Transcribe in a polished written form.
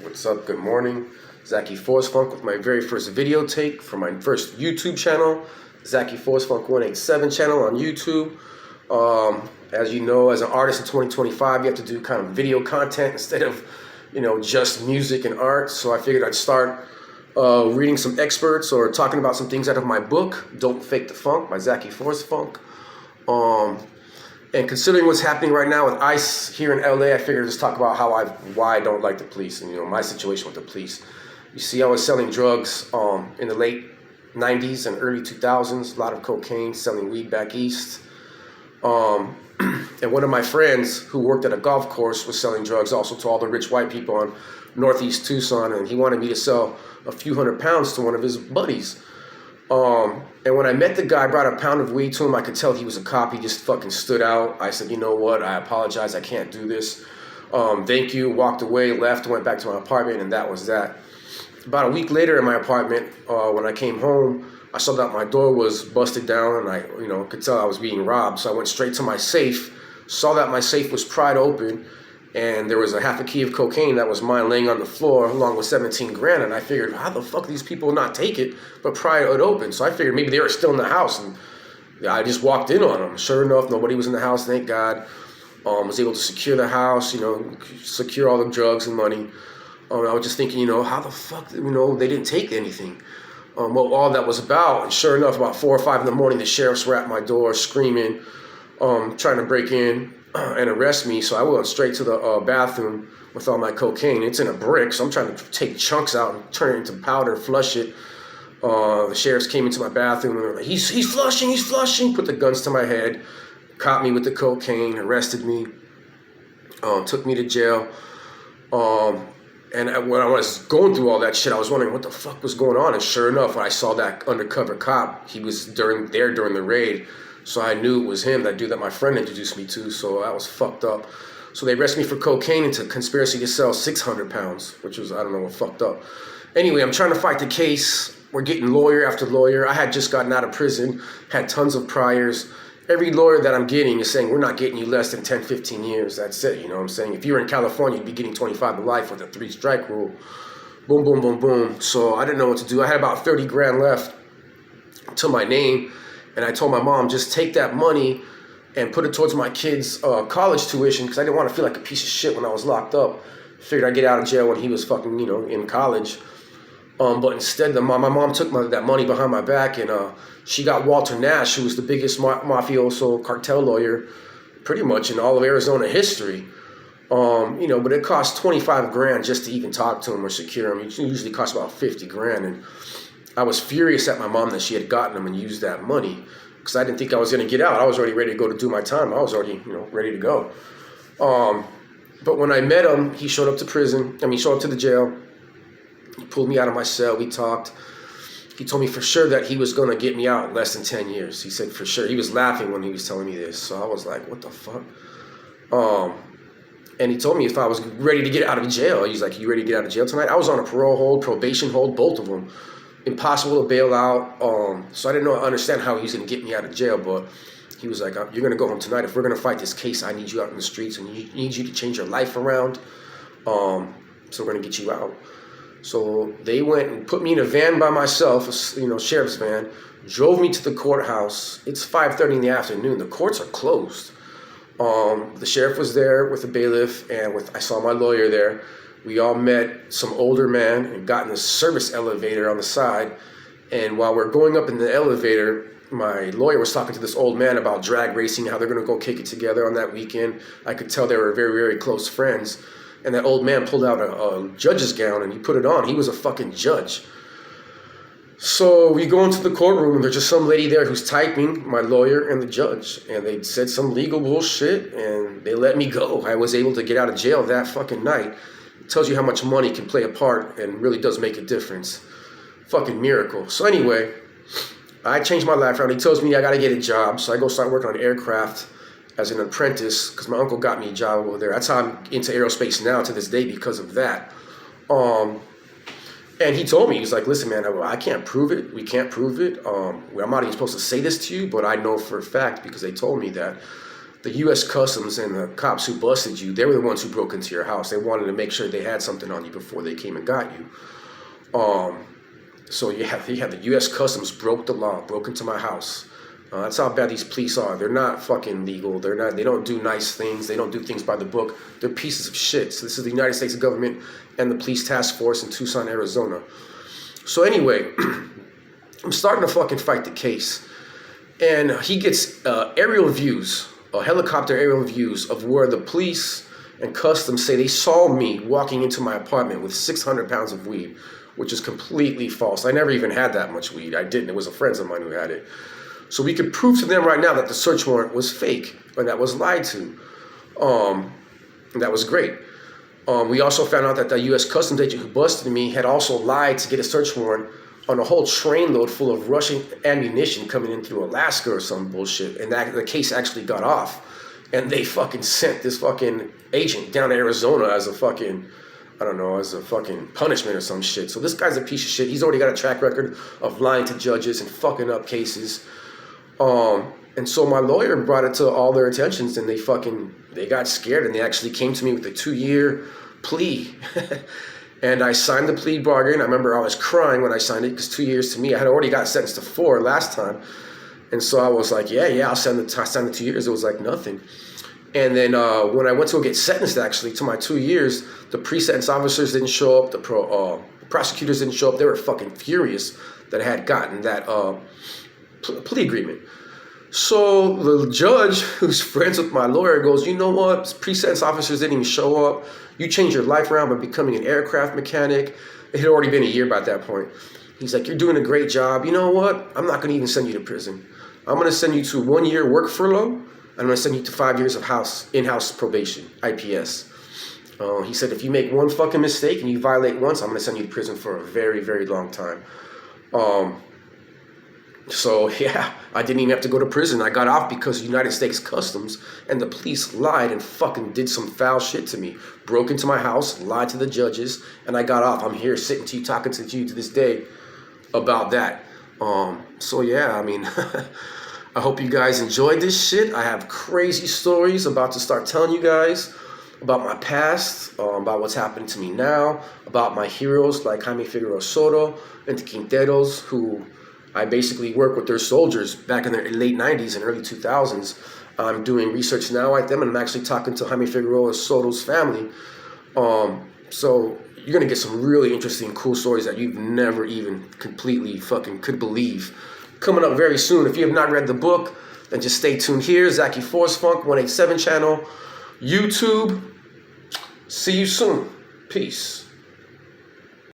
What's up? Good morning. Zackey Force Funk with my very first video take for my first YouTube channel, Zackey Force Funk 187 channel on YouTube. As you know, as an artist in 2025, you have to do kind of video content instead of, just music and art. So I figured I'd start reading some experts or talking about some things out of my book, Don't Fake the Funk by Zackey Force Funk. And considering what's happening right now with ICE here in LA, I figured I'd just talk about why I don't like the police and my situation with the police. You see, I was selling drugs in the late 90s and early 2000s, a lot of cocaine, selling weed back east. And one of my friends who worked at a golf course was selling drugs also to all the rich white people on Northeast Tucson, and he wanted me to sell a few $100s to one of his buddies. And when I met the guy, I brought a pound of weed to him. I could tell he was a cop. He just fucking stood out. I said, you know what? I apologize. I can't do this. Thank you. Walked away, left, went back to my apartment, and that was that. About a week later in my apartment, when I came home, I saw that my door was busted down, and I, could tell I was being robbed. So I went straight to my safe, saw that my safe was pried open, and there was a half a key of cocaine that was mine laying on the floor along with 17 grand. And I figured, how the fuck these people not take it but pry it open? So I figured maybe they were still in the house, and I just walked in on them. Sure enough, nobody was in the house, thank God. Was able to secure the house, secure all the drugs and money. I was just thinking, how the fuck, they didn't take anything. What all that was about. And sure enough, about 4 or 5 in the morning, the sheriffs were at my door screaming, trying to break in and arrest me. So I went straight to the bathroom with all my cocaine. It's in a brick, so I'm trying to take chunks out and turn it into powder, flush it. The sheriffs came into my bathroom and they were like, he's flushing, put the guns to my head, caught me with the cocaine, arrested me, took me to jail. And when I was going through all that shit, I was wondering what the fuck was going on. And sure enough, when I saw that undercover cop, he was during the raid. So I knew it was him, that dude that my friend introduced me to. So that was fucked up. So they arrested me for cocaine and conspiracy to sell 600 pounds, which was, I don't know what, fucked up. Anyway, I'm trying to fight the case. We're getting lawyer after lawyer. I had just gotten out of prison, had tons of priors. Every lawyer that I'm getting is saying, we're not getting you less than 10, 15 years. That's it, you know what I'm saying? If you were in California, you'd be getting 25 to life with a 3-strike rule. Boom, boom, boom, boom. So I didn't know what to do. I had about 30 grand left to my name. And I told my mom, just take that money and put it towards my kids' college tuition, because I didn't want to feel like a piece of shit when I was locked up. Figured I'd get out of jail when he was fucking, in college. But instead, my mom took that money behind my back, and she got Walter Nash, who was the biggest mafioso cartel lawyer pretty much in all of Arizona history. But it cost 25 grand just to even talk to him or secure him. It usually costs about 50 grand. And I was furious at my mom that she had gotten him and used that money, because I didn't think I was going to get out. I was already ready to go to do my time. I was already, ready to go. But when I met him, he showed up to the jail. He pulled me out of my cell. We talked. He told me for sure that he was going to get me out in less than 10 years. He said for sure. He was laughing when he was telling me this. So I was like, what the fuck? And he told me if I was ready to get out of jail. He's like, you ready to get out of jail tonight? I was on a parole hold, probation hold, both of them. Impossible to bail out. So I didn't understand how he was going to get me out of jail. But he was like, you're going to go home tonight. If we're going to fight this case, I need you out in the streets, and need you to change your life around. So we're going to get you out. So they went and put me in a van by myself, sheriff's van, drove me to the courthouse. It's 5:30 in the afternoon. The courts are closed. The sheriff was there with the bailiff, and I saw my lawyer there. We all met some older man and got in the service elevator on the side. And while we're going up in the elevator, my lawyer was talking to this old man about drag racing, how they're going to go kick it together on that weekend. I could tell they were very, very close friends. And that old man pulled out a judge's gown and he put it on. He was a fucking judge. So we go into the courtroom and there's just some lady there who's typing, my lawyer and the judge. And they said some legal bullshit and they let me go. I was able to get out of jail that fucking night. It tells you how much money can play a part and really does make a difference. Fucking miracle. So anyway, I changed my life around. He tells me I got to get a job. So I go start working on aircraft as an apprentice, because my uncle got me a job over there. That's how I'm into aerospace now to this day, because of that. And he told me, he's like, listen, man, I can't prove it. We can't prove it. I'm not even supposed to say this to you, but I know for a fact, because they told me that the U.S. Customs and the cops who busted you, they were the ones who broke into your house. They wanted to make sure they had something on you before they came and got you. So you have the U.S. Customs broke the law, broke into my house. That's how bad these police are. They're not fucking legal. They don't do nice things. They don't do things by the book. They're pieces of shit. So this is the United States government and the police task force in Tucson, Arizona. So anyway, I'm starting to fucking fight the case. And he gets aerial views, helicopter aerial views of where the police and customs say they saw me walking into my apartment with 600 pounds of weed, which is completely false. I never even had that much weed. I didn't. It was a friend of mine who had it. So we could prove to them right now that the search warrant was fake and that was lied to. And that was great. We also found out that the U.S. Customs agent who busted me had also lied to get a search warrant on a whole trainload full of Russian ammunition coming in through Alaska or some bullshit. And that the case actually got off. And they fucking sent this fucking agent down to Arizona as a fucking, I don't know, as a fucking punishment or some shit. So this guy's a piece of shit. He's already got a track record of lying to judges and fucking up cases. And so my lawyer brought it to all their attentions, and they got scared, and they actually came to me with a 2-year plea. And I signed the plea bargain. I remember I was crying when I signed it, because 2 years to me, I had already got sentenced to 4 last time. And so I was like, yeah, I'll sign the 2 years. It was like nothing. And then when I went to go get sentenced, actually, to my 2 years, the pre-sentence officers didn't show up. The prosecutors didn't show up. They were fucking furious that I had gotten that plea agreement. So the judge, who's friends with my lawyer, goes, you know what? Pre-sentence officers didn't even show up. You changed your life around by becoming an aircraft mechanic. It had already been a year by that point. He's like, you're doing a great job. You know what? I'm not going to even send you to prison. I'm going to send you to 1 year work furlough. I'm going to send you to 5 years of in-house probation, IPS. He said, if you make one fucking mistake and you violate once, I'm going to send you to prison for a very, very long time. So yeah, I didn't even have to go to prison. I got off because United States Customs and the police lied and fucking did some foul shit to me. Broke into my house, lied to the judges, and I got off. I'm here sitting to you, talking to you to this day about that. So yeah, I mean, I hope you guys enjoyed this shit. I have crazy stories about to start telling you guys about my past, about what's happening to me now, about my heroes like Jaime Figueroa Soto and the Quinteros, who I basically work with their soldiers back in the late 90s and early 2000s. I'm doing research now like them, and I'm actually talking to Jaime Figueroa Soto's family. So you're going to get some really interesting, cool stories that you've never even completely fucking could believe. Coming up very soon. If you have not read the book, then just stay tuned here. Zackey Force Funk 187 channel, YouTube. See you soon. Peace.